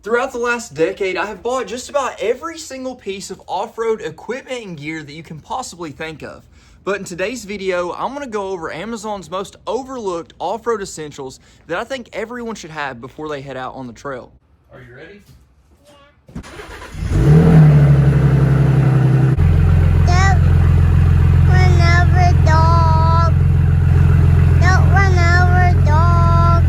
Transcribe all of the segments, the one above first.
Throughout the last decade, I have bought just about every single piece of off-road equipment and gear that you can possibly think of. But in today's video, I'm gonna go over Amazon's most overlooked off-road essentials that I think everyone should have before they head out on the trail. Are you ready? Yeah. Don't run over, dog. Don't run over, dog.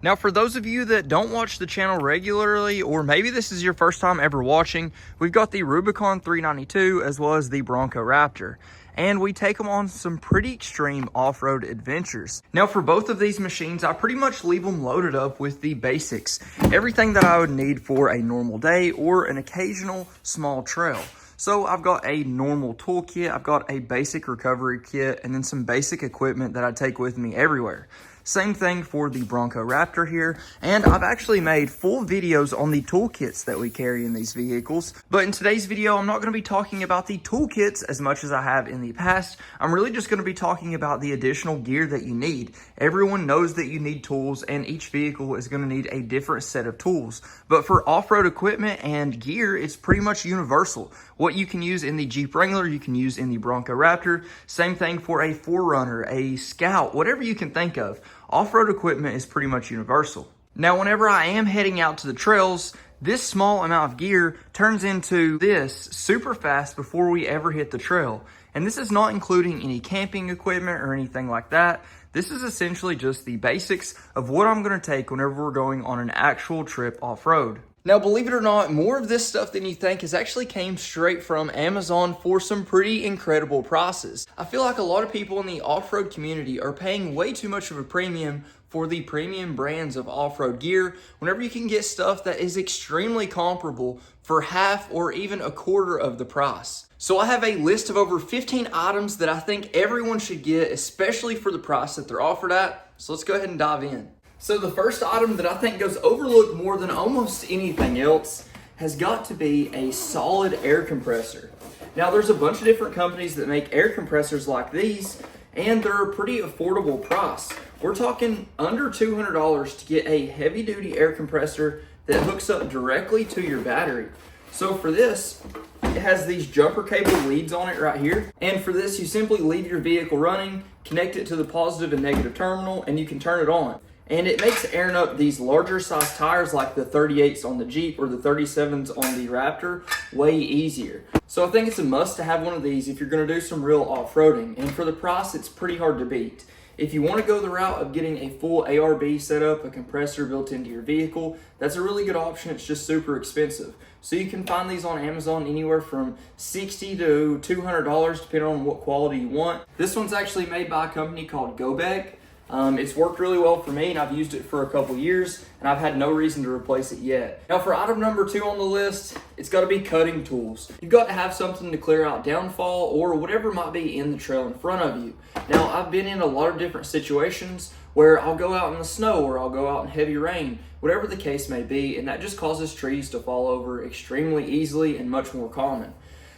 Now, for those of you that don't watch the channel regularly, or maybe this is your first time ever watching, we've got the Rubicon 392 as well as the Bronco Raptor, and we take them on some pretty extreme off-road adventures. Now, for both of these machines, I pretty much leave them loaded up with the basics, everything that I would need for a normal day or an occasional small trail. So I've got a normal toolkit, I've got a basic recovery kit, and then some basic equipment that I take with me everywhere. Same thing for the Bronco Raptor here, and I've actually made full videos on the toolkits that we carry in these vehicles. But in today's video, I'm not going to be talking about the toolkits as much as I have in the past. I'm really just going to be talking about the additional gear that you need. Everyone knows that you need tools, and each vehicle is going to need a different set of tools. But for off-road equipment and gear, it's pretty much universal. What you can use in the Jeep Wrangler, you can use in the Bronco Raptor. Same thing for a 4Runner, a Scout, whatever you can think of. Off-road equipment is pretty much universal. Now, whenever I am heading out to the trails, this small amount of gear turns into this super fast before we ever hit the trail. And this is not including any camping equipment or anything like that. This is essentially just the basics of what I'm going to take whenever we're going on an actual trip off-road. Now, believe it or not, more of this stuff than you think has actually came straight from Amazon for some pretty incredible prices. I feel like a lot of people in the off-road community are paying way too much of a premium for the premium brands of off-road gear whenever you can get stuff that is extremely comparable for half or even a quarter of the price. So I have a list of over 15 items that I think everyone should get, especially for the price that they're offered at. So let's go ahead and dive in. So the first item that I think goes overlooked more than almost anything else has got to be a solid air compressor. Now, there's a bunch of different companies that make air compressors like these, and they're a pretty affordable price. We're talking under $200 to get a heavy-duty air compressor that hooks up directly to your battery. So for this, it has these jumper cable leads on it right here. And for this, you simply leave your vehicle running, connect it to the positive and negative terminal, and you can turn it on. And it makes airing up these larger size tires like the 38s on the Jeep or the 37s on the Raptor way easier. So I think it's a must to have one of these if you're going to do some real off-roading. And for the price, it's pretty hard to beat. If you want to go the route of getting a full ARB setup, a compressor built into your vehicle, that's a really good option. It's just super expensive. So you can find these on Amazon anywhere from $60 to $200 depending on what quality you want. This one's actually made by a company called Gobek. It's worked really well for me, and I've used it for a couple years, and I've had no reason to replace it yet. Now, for item number 2 on the list, it's got to be cutting tools. You've got to have something to clear out downfall or whatever might be in the trail in front of you. Now, I've been in a lot of different situations where I'll go out in the snow or I'll go out in heavy rain, whatever the case may be, and that just causes trees to fall over extremely easily and much more common.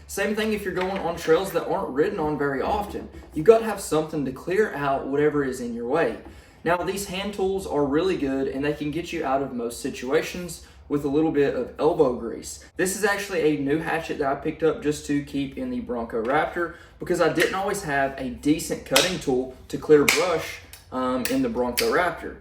Same thing if you're going on trails that aren't ridden on very often. You've got to have something to clear out whatever is in your way. Now, these hand tools are really good and they can get you out of most situations with a little bit of elbow grease. This is actually a new hatchet that I picked up just to keep in the Bronco Raptor because I didn't always have a decent cutting tool to clear brush in the Bronco Raptor.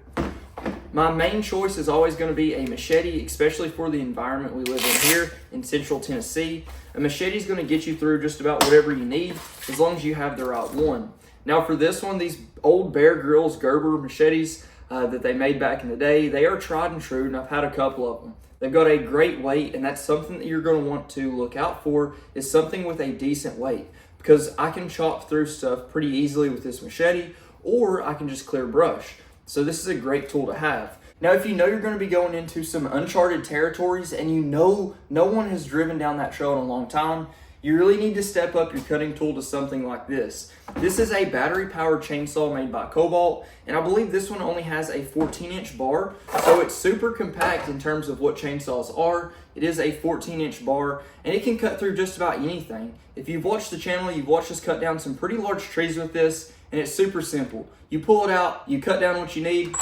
My main choice is always going to be a machete, especially for the environment we live in here in central Tennessee. A machete is going to get you through just about whatever you need as long as you have the right one. Now for this one, these old Bear Grylls Gerber machetes that they made back in the day, they are tried and true, and I've had a couple of them. They've got a great weight, and that's something that you're going to want to look out for, is something with a decent weight, because I can chop through stuff pretty easily with this machete, or I can just clear brush. So this is a great tool to have. Now, if you know you're going to be going into some uncharted territories and you know no one has driven down that trail in a long time, you really need to step up your cutting tool to something like this. This is a battery-powered chainsaw made by Cobalt, and I believe this one only has a 14-inch bar, so it's super compact in terms of what chainsaws are. It is a 14-inch bar, and it can cut through just about anything. If you've watched the channel, you've watched us cut down some pretty large trees with this, and it's super simple. You pull it out, you cut down what you need,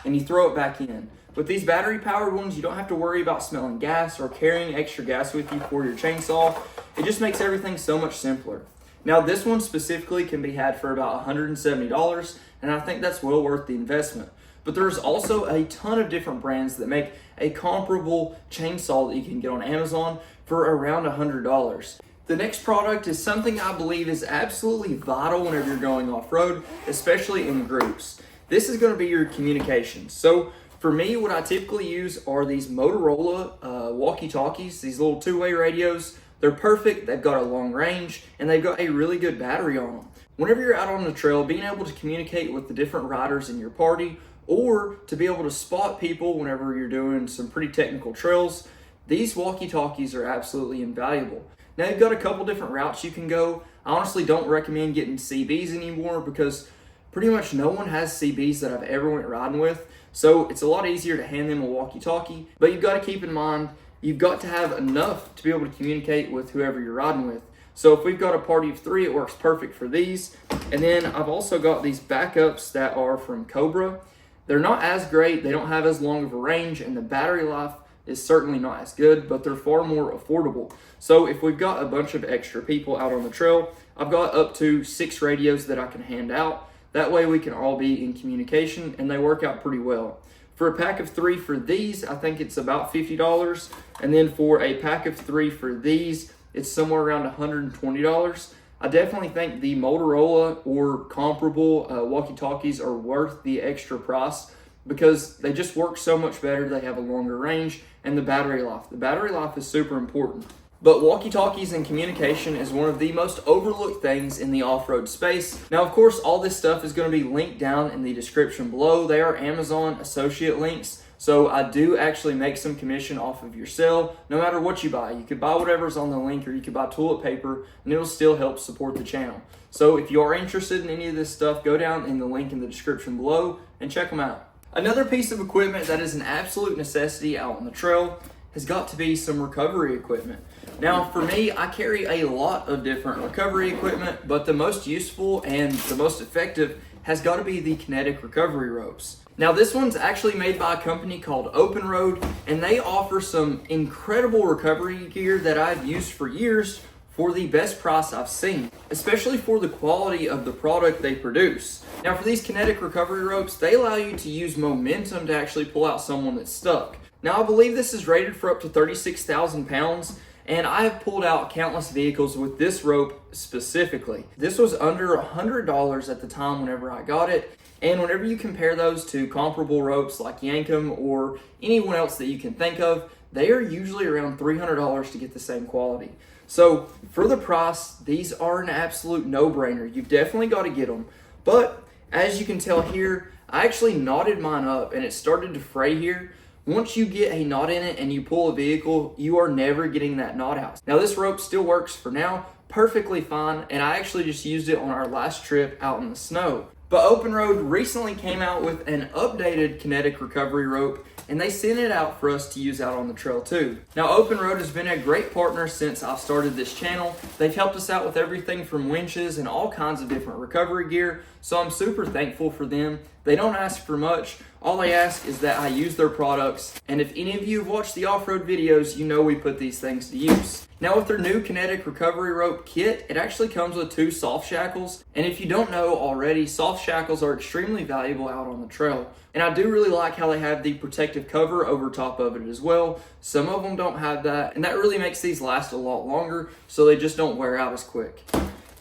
and you throw it back in. With these battery-powered ones, you don't have to worry about smelling gas or carrying extra gas with you for your chainsaw. It just makes everything so much simpler. Now, this one specifically can be had for about $170, and I think that's well worth the investment. But there's also a ton of different brands that make a comparable chainsaw that you can get on Amazon for around $100. The next product is something I believe is absolutely vital whenever you're going off-road, especially in groups. This is going to be your communications. So for me, what I typically use are these Motorola walkie-talkies, these little two-way radios. They're perfect, they've got a long range, and they've got a really good battery on them. Whenever you're out on the trail, being able to communicate with the different riders in your party, or to be able to spot people whenever you're doing some pretty technical trails, these walkie-talkies are absolutely invaluable. Now, you've got a couple different routes you can go. I honestly don't recommend getting CBs anymore because pretty much no one has CBs that I've ever went riding with. So it's a lot easier to hand them a walkie-talkie, but you've got to keep in mind, you've got to have enough to be able to communicate with whoever you're riding with. So if we've got a party of 3, it works perfect for these. And then I've also got these backups that are from Cobra. They're not as great, they don't have as long of a range, and the battery life is certainly not as good, but they're far more affordable. So if we've got a bunch of extra people out on the trail, I've got up to 6 radios that I can hand out. That way we can all be in communication, and they work out pretty well. For a pack of 3 for these, I think it's about $50. And then for a pack of 3 for these, it's somewhere around $120. I definitely think the Motorola or comparable walkie-talkies are worth the extra price because they just work so much better. They have a longer range, and the battery life. The battery life is super important. But walkie-talkies and communication is one of the most overlooked things in the off-road space. Now, of course, all this stuff is going to be linked down in the description below. They are Amazon associate links, so I do actually make some commission off of your sale, no matter what you buy. You could buy whatever's on the link, or you could buy toilet paper, and it'll still help support the channel. So if you are interested in any of this stuff, go down in the link in the description below and check them out. Another piece of equipment that is an absolute necessity out on the trail has got to be some recovery equipment. Now, for me, I carry a lot of different recovery equipment, but the most useful and the most effective has got to be the kinetic recovery ropes. Now, this one's actually made by a company called Overland, and they offer some incredible recovery gear that I've used for years for the best price I've seen, especially for the quality of the product they produce. Now, for these kinetic recovery ropes, they allow you to use momentum to actually pull out someone that's stuck. Now, I believe this is rated for up to 36,000 pounds, and I have pulled out countless vehicles with this rope specifically. This was under $100 at the time whenever I got it, and whenever you compare those to comparable ropes like Yankum or anyone else that you can think of, they are usually around $300 to get the same quality. So for the price, these are an absolute no-brainer. You've definitely got to get them. But as you can tell here, I actually knotted mine up and it started to fray here. Once you get a knot in it and you pull a vehicle, you are never getting that knot out. Now, this rope still works for now perfectly fine, and I actually just used it on our last trip out in the snow. But Open Road recently came out with an updated kinetic recovery rope, and they sent it out for us to use out on the trail too. Now, Open Road has been a great partner since I've started this channel. They've helped us out with everything from winches and all kinds of different recovery gear, so I'm super thankful for them. They don't ask for much. All they ask is that I use their products, and if any of you have watched the off-road videos, you know we put these things to use. Now, with their new kinetic recovery rope kit, it actually comes with 2 soft shackles, and if you don't know already, soft shackles are extremely valuable out on the trail. And I do really like how they have the protective cover over top of it as well. Some of them don't have that, and that really makes these last a lot longer, so they just don't wear out as quick.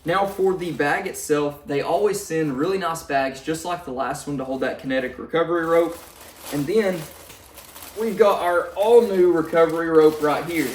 Now, for the bag itself, they always send really nice bags, just like the last one, to hold that kinetic recovery rope. And then we've got our all-new recovery rope right here.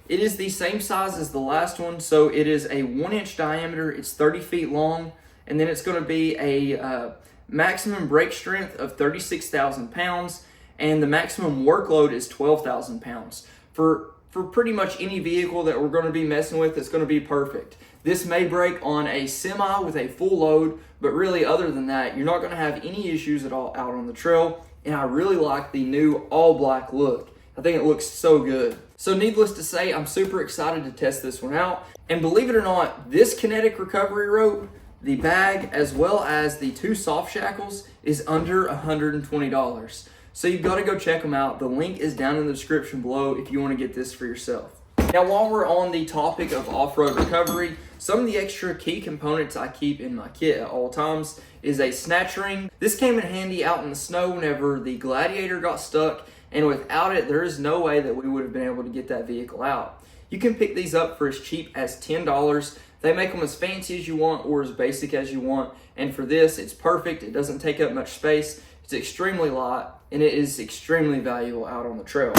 It is the same size as the last one, so it is a 1-inch diameter, it's 30 feet long, and then it's going to be a maximum brake strength of 36,000 pounds, and the maximum workload is 12,000 pounds. For for pretty much any vehicle that we're going to be messing with, it's going to be perfect. This may break on a semi with a full load, but really other than that, you're not going to have any issues at all out on the trail. And I really like the new all black look. I think it looks so good. So needless to say, I'm super excited to test this one out. And believe it or not, this kinetic recovery rope, the bag, as well as the 2 soft shackles is under $120. So you've got to go check them out. The link is down in the description below if you want to get this for yourself. Now, while we're on the topic of off-road recovery, some of the extra key components I keep in my kit at all times is a snatch ring. This came in handy out in the snow whenever the Gladiator got stuck, and without it, there is no way that we would have been able to get that vehicle out. You can pick these up for as cheap as $10. They make them as fancy as you want or as basic as you want, and for this, it's perfect. It doesn't take up much space. It's extremely light, and it is extremely valuable out on the trail.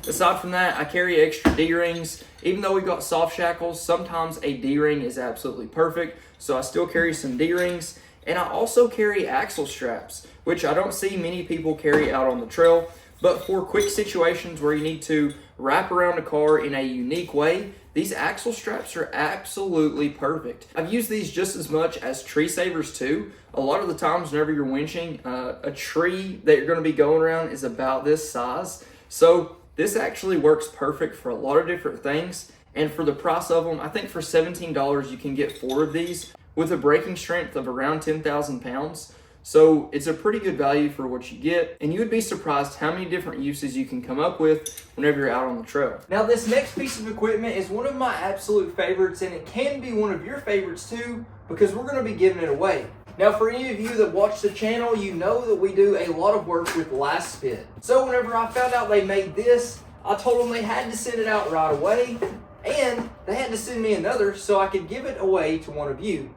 Aside from that, I carry extra D-rings. Even though we've got soft shackles, sometimes a D-ring is absolutely perfect, so I still carry some D-rings. And I also carry axle straps, which I don't see many people carry out on the trail, but for quick situations where you need to wrap around a car in a unique way, these axle straps are absolutely perfect. I've used these just as much as tree savers too. A lot of the times whenever you're winching, a tree that you're going to be going around is about this size. So this actually works perfect for a lot of different things. And for the price of them, I think for $17 you can get 4 of these with a braking strength of around 10,000 pounds. So it's a pretty good value for what you get, and you would be surprised how many different uses you can come up with whenever you're out on the trail. Now this next piece of equipment is one of my absolute favorites, and it can be one of your favorites too, because we're going to be giving it away. Now for any of you that watch the channel, you know that we do a lot of work with last fit. So whenever I found out they made this, I told them they had to send it out right away, and they had to send me another so I could give it away to one of you.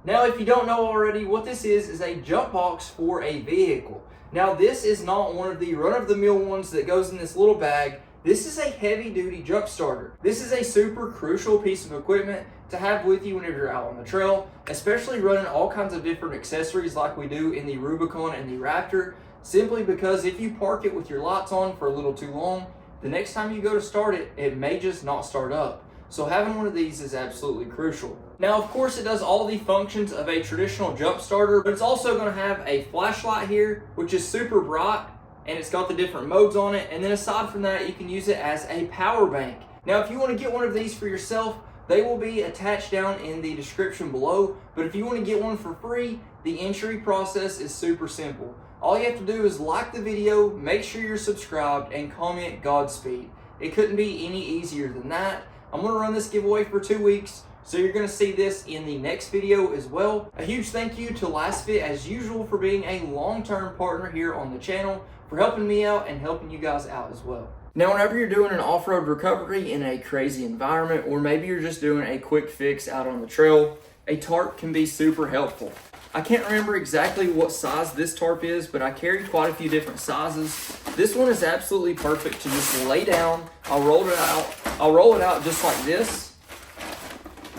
Now, if you don't know already, what this is a jump box for a vehicle. Now, this is not one of the run-of-the-mill ones that goes in this little bag. This is a heavy-duty jump starter. This is a super crucial piece of equipment to have with you whenever you're out on the trail, especially running all kinds of different accessories like we do in the Rubicon and the Raptor, simply because if you park it with your lights on for a little too long, the next time you go to start it, it may just not start up. So having one of these is absolutely crucial. Now, of course, it does all the functions of a traditional jump starter, but it's also going to have a flashlight here, which is super bright, and it's got the different modes on it. And then aside from that, you can use it as a power bank. Now, if you want to get one of these for yourself, they will be attached down in the description below. But if you want to get one for free, the entry process is super simple. All you have to do is like the video, make sure you're subscribed, and comment Godspeed. It couldn't be any easier than that. I'm going to run this giveaway for 2 weeks, so you're going to see this in the next video as well. A huge thank you to Last Fit as usual for being a long-term partner here on the channel, for helping me out and helping you guys out as well. Now, whenever you're doing an off-road recovery in a crazy environment, or maybe you're just doing a quick fix out on the trail, a tarp can be super helpful. I can't remember exactly what size this tarp is, but I carry quite a few different sizes. This one is absolutely perfect to just lay down. I'll roll it out just like this.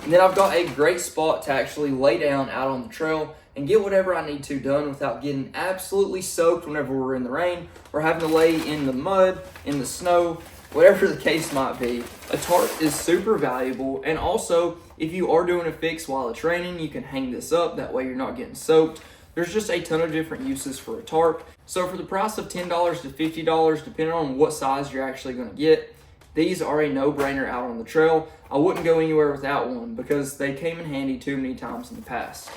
And then I've got a great spot to actually lay down out on the trail and get whatever I need to done without getting absolutely soaked whenever we're in the rain or having to lay in the mud, in the snow, whatever the case might be. A tarp is super valuable, and also if you are doing a fix while it's raining, you can hang this up. That way you're not getting soaked. There's just a ton of different uses for a tarp. So for the price of $10 to $50, depending on what size you're actually going to get, these are a no-brainer out on the trail. I wouldn't go anywhere without one because they came in handy too many times in the past.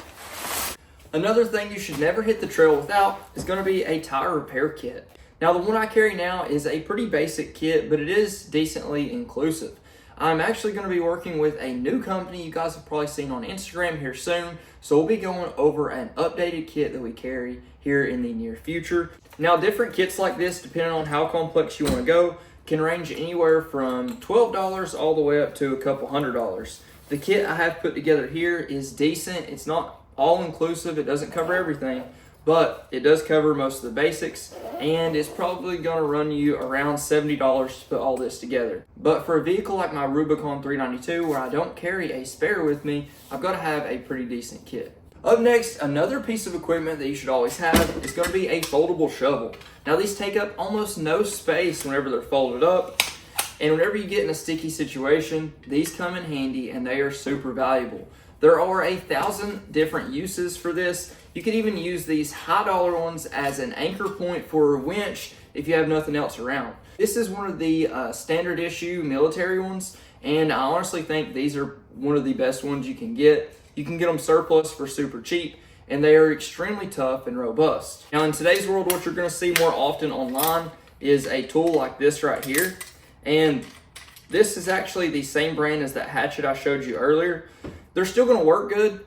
Another thing you should never hit the trail without is going to be a tire repair kit. Now, the one I carry now is a pretty basic kit, but it is decently inclusive. I'm actually going to be working with a new company you guys have probably seen on Instagram here soon, so we'll be going over an updated kit that we carry here in the near future. Now, different kits like this, depending on how complex you want to go, can range anywhere from $12 all the way up to a couple $100. The kit I have put together here is decent. It's not all-inclusive. It doesn't cover everything, but it does cover most of the basics, and it's probably going to run you around $70 to put all this together. But for a vehicle like my Rubicon 392, where I don't carry a spare with me, I've got to have a pretty decent kit. Up next, another piece of equipment that you should always have is going to be a foldable shovel. Now, these take up almost no space whenever they're folded up, And whenever you get in a sticky situation, these come in handy and they are super valuable. There are 1,000 different uses for this. You could even use these high dollar ones as an anchor point for a winch if you have nothing else around. This is one of the standard issue military ones, and I honestly think these are one of the best ones you can get. You can get them surplus for super cheap, and they are extremely tough and robust. Now in today's world, what you're gonna see more often online is a tool like this right here. And this is actually the same brand as that hatchet I showed you earlier. They're still gonna work good.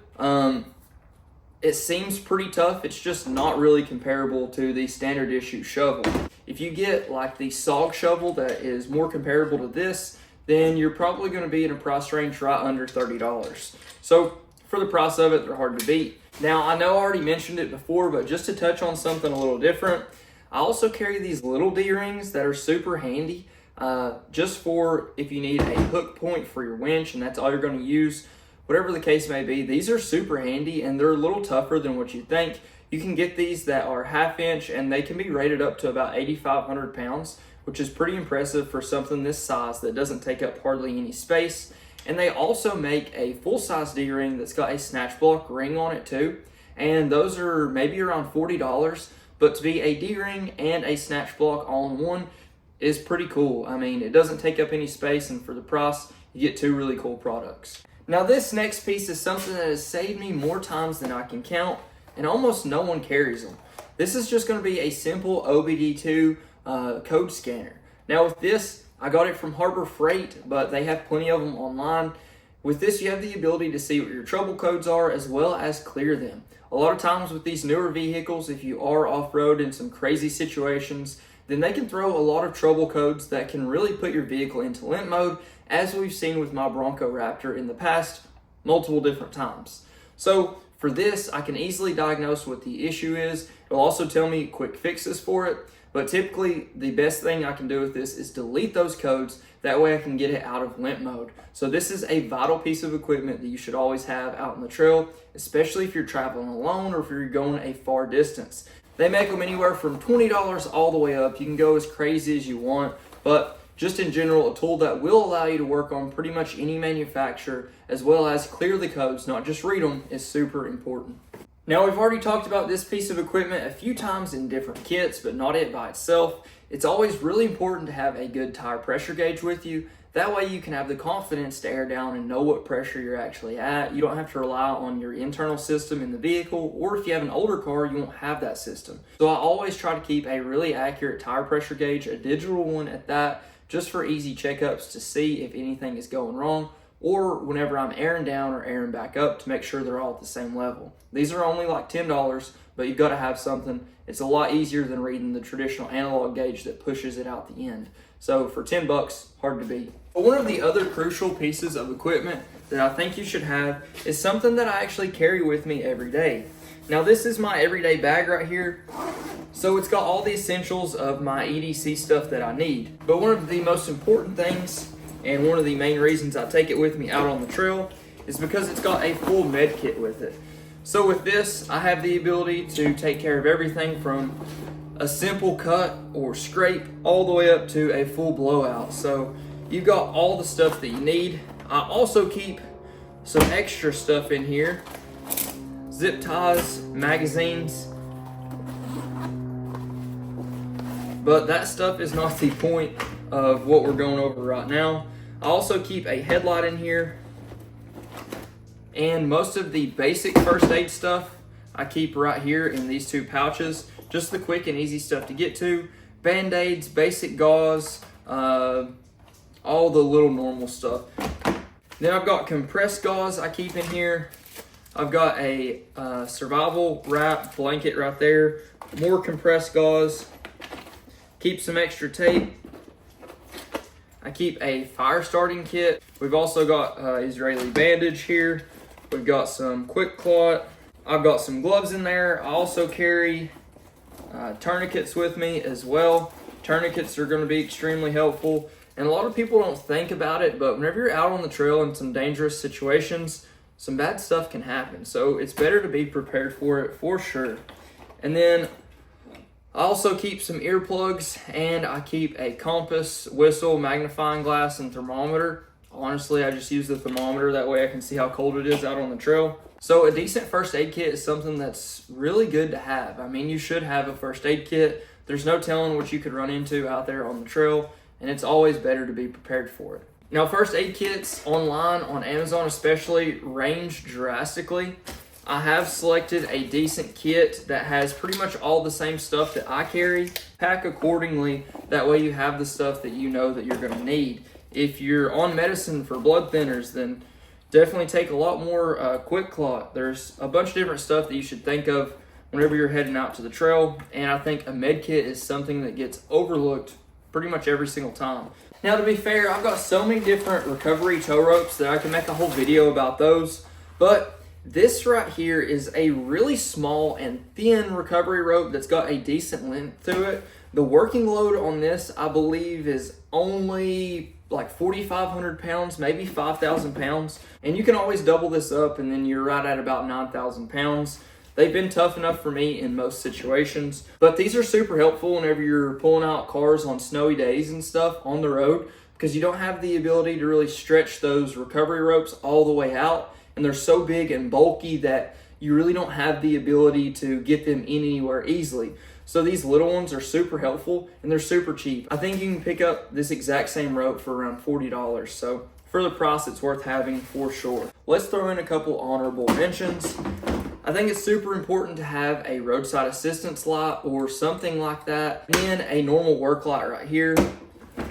It seems pretty tough. It's just not really comparable to the standard issue shovel. If you get like the SOG shovel that is more comparable to this, then you're probably gonna be in a price range right under $30. So for the price of it, they're hard to beat. Now, I know I already mentioned it before, but just to touch on something a little different, I also carry these little D-rings that are super handy, just for if you need a hook point for your winch and that's all you're gonna use, whatever the case may be. These are super handy and they're a little tougher than what you think. You can get these that are 1/2 inch and they can be rated up to about 8,500 pounds, which is pretty impressive for something this size that doesn't take up hardly any space. And they also make a full-size D-ring that's got a snatch block ring on it too. And those are maybe around $40, but to be a D-ring and a snatch block all in one is pretty cool. I mean, it doesn't take up any space, and for the price, you get two really cool products. Now this next piece is something that has saved me more times than I can count, and almost no one carries them. This is just gonna be a simple OBD2 code scanner. Now with this, I got it from Harbor Freight, but they have plenty of them online. With this, you have the ability to see what your trouble codes are as well as clear them. A lot of times with these newer vehicles, if you are off-road in some crazy situations, then they can throw a lot of trouble codes that can really put your vehicle into limp mode, as we've seen with my Bronco Raptor in the past multiple different times. So for this, I can easily diagnose what the issue is. It'll also tell me quick fixes for it. But typically, the best thing I can do with this is delete those codes. That way I can get it out of limp mode. So this is a vital piece of equipment that you should always have out on the trail, especially if you're traveling alone or if you're going a far distance. They make them anywhere from $20 all the way up. You can go as crazy as you want, but just in general, a tool that will allow you to work on pretty much any manufacturer, as well as clear the codes, not just read them, is super important. Now, we've already talked about this piece of equipment a few times in different kits, but not it by itself. It's always really important to have a good tire pressure gauge with you. That way you can have the confidence to air down and know what pressure you're actually at. You don't have to rely on your internal system in the vehicle, or if you have an older car, you won't have that system. So I always try to keep a really accurate tire pressure gauge, a digital one at that, just for easy checkups to see if anything is going wrong, or whenever I'm airing down or airing back up to make sure they're all at the same level. These are only like $10, but you've got to have something. It's a lot easier than reading the traditional analog gauge that pushes it out the end. So for $10, hard to beat. But one of the other crucial pieces of equipment that I think you should have is something that I actually carry with me every day. Now this is my everyday bag right here. So it's got all the essentials of my EDC stuff that I need. But one of the most important things, and one of the main reasons I take it with me out on the trail, is because it's got a full med kit with it. So with this, I have the ability to take care of everything from a simple cut or scrape all the way up to a full blowout. So you've got all the stuff that you need. I also keep some extra stuff in here. Zip ties, magazines. But that stuff is not the point of what we're going over right now. I also keep a headlight in here, and most of the basic first aid stuff I keep right here in these two pouches. Just the quick and easy stuff to get to. Band-aids, basic gauze, all the little normal stuff. Then I've got compressed gauze I keep in here. I've got a survival wrap blanket right there. More compressed gauze. Keep some extra tape. I keep a fire starting kit. We've also got Israeli bandage here. We've got some quick clot. I've got some gloves in there. I also carry tourniquets with me as well. Tourniquets are going to be extremely helpful. And a lot of people don't think about it, but whenever you're out on the trail in some dangerous situations, some bad stuff can happen. So it's better to be prepared for it for sure. And then I also keep some earplugs, and I keep a compass, whistle, magnifying glass, and thermometer. Honestly, I just use the thermometer, that way I can see how cold it is out on the trail. So a decent first aid kit is something that's really good to have. I mean, you should have a first aid kit. There's no telling what you could run into out there on the trail, and it's always better to be prepared for it. Now, first aid kits online, on Amazon especially, range drastically. I have selected a decent kit that has pretty much all the same stuff that I carry. Pack accordingly, that way you have the stuff that you know that you're gonna need. If you're on medicine for blood thinners, then definitely take a lot more Quick Clot. There's a bunch of different stuff that you should think of whenever you're heading out to the trail, and I think a med kit is something that gets overlooked pretty much every single time. Now, to be fair, I've got so many different recovery tow ropes that I can make a whole video about those, but this right here is a really small and thin recovery rope that's got a decent length to it. The working load on this, I believe, is only like 4,500 pounds, maybe 5,000 pounds. And you can always double this up and then you're right at about 9,000 pounds. They've been tough enough for me in most situations, but these are super helpful whenever you're pulling out cars on snowy days and stuff on the road, because you don't have the ability to really stretch those recovery ropes all the way out. And they're so big and bulky that you really don't have the ability to get them in anywhere easily. So these little ones are super helpful, and they're super cheap. I think you can pick up this exact same rope for around $40. So for the price, it's worth having for sure. Let's throw in a couple honorable mentions. I think it's super important to have a roadside assistance light or something like that, and a normal work light right here.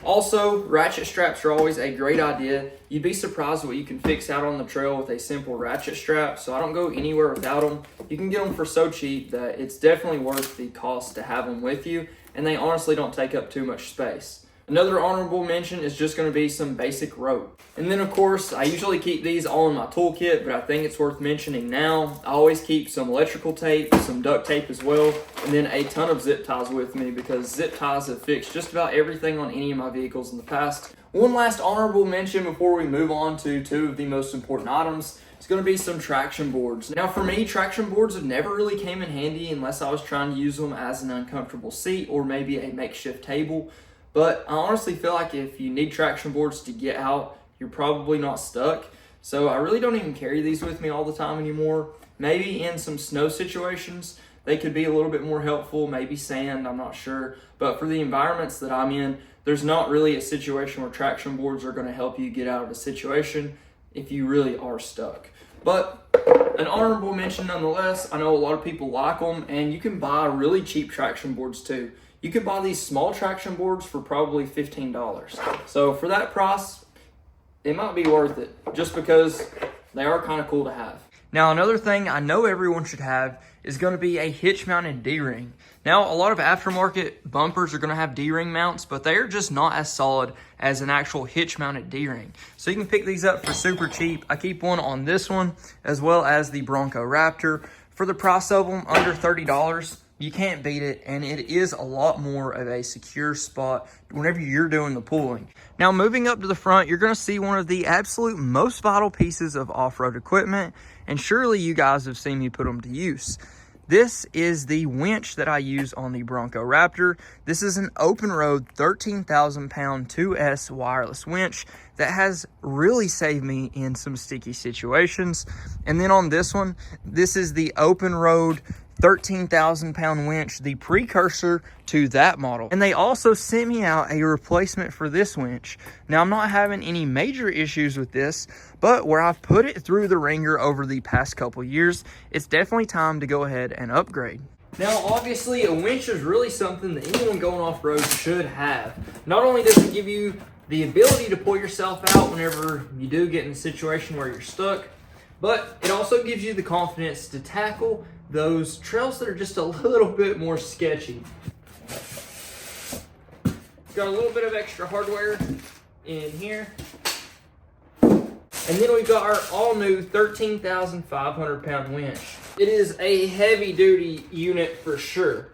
Also, ratchet straps are always a great idea. You'd be surprised what you can fix out on the trail with a simple ratchet strap, so I don't go anywhere without them. You can get them for so cheap that it's definitely worth the cost to have them with you, and they honestly don't take up too much space. Another honorable mention is just going to be some basic rope. And then, of course, I usually keep these all in my toolkit, but I think it's worth mentioning now. I always keep some electrical tape, some duct tape as well, and then a ton of zip ties with me, because zip ties have fixed just about everything on any of my vehicles in the past. One last honorable mention before we move on to two of the most important items. It's going to be some traction boards. Now, for me, traction boards have never really came in handy unless I was trying to use them as an uncomfortable seat or maybe a makeshift table. But I honestly feel like if you need traction boards to get out, you're probably not stuck. So I really don't even carry these with me all the time anymore. Maybe in some snow situations, they could be a little bit more helpful, maybe sand, I'm not sure. But for the environments that I'm in, there's not really a situation where traction boards are going to help you get out of a situation if you really are stuck. But an honorable mention nonetheless. I know a lot of people like them, and you can buy really cheap traction boards too. You could buy these small traction boards for probably $15. So for that price, it might be worth it just because they are kind of cool to have. Now, another thing I know everyone should have is going to be a hitch-mounted D-ring. Now, a lot of aftermarket bumpers are going to have D-ring mounts, but they're just not as solid as an actual hitch-mounted D-ring. So you can pick these up for super cheap. I keep one on this one as well as the Bronco Raptor. For the price of them, under $30. You can't beat it, and it is a lot more of a secure spot whenever you're doing the pulling. Now, moving up to the front, you're going to see one of the absolute most vital pieces of off-road equipment, and surely you guys have seen me put them to use. This is the winch that I use on the Bronco Raptor. This is an open road 13,000 pound 2S wireless winch that has really saved me in some sticky situations. And then on this one, this is the open road 13,000 pound winch, the precursor to that model. And they also sent me out a replacement for this winch. Now, I'm not having any major issues with this, but where I've put it through the ringer over the past couple years, it's definitely time to go ahead and upgrade. Now, obviously, a winch is really something that anyone going off-road should have. Not only does it give you the ability to pull yourself out whenever you do get in a situation where you're stuck, but it also gives you the confidence to tackle those trails that are just a little bit more sketchy. Got a little bit of extra hardware in here. And then we've got our all new 13,500 pound winch. It is a heavy duty unit for sure.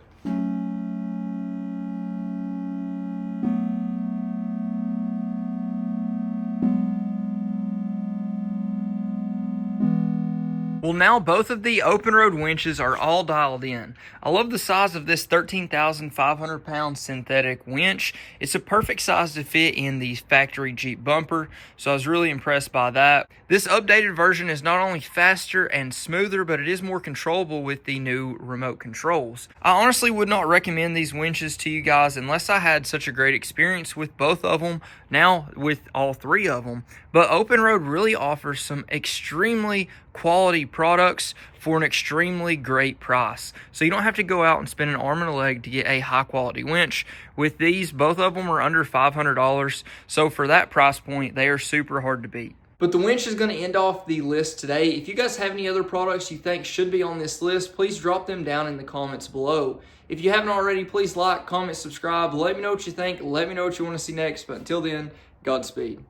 Well, now both of the open road winches are all dialed in. I love the size of this 13,500 pound synthetic winch. It's a perfect size to fit in the factory Jeep bumper, so I was really impressed by that. This updated version is not only faster and smoother, but it is more controllable with the new remote controls. I honestly would not recommend these winches to you guys unless I had such a great experience with both of them, now with all three of them. But Open Road really offers some extremely quality products for an extremely great price. So you don't have to go out and spend an arm and a leg to get a high quality winch. With these, both of them are under $500. So for that price point, they are super hard to beat. But the winch is going to end off the list today. If you guys have any other products you think should be on this list, please drop them down in the comments below. If you haven't already, please like, comment, subscribe. Let me know what you think. Let me know what you want to see next. But until then, Godspeed.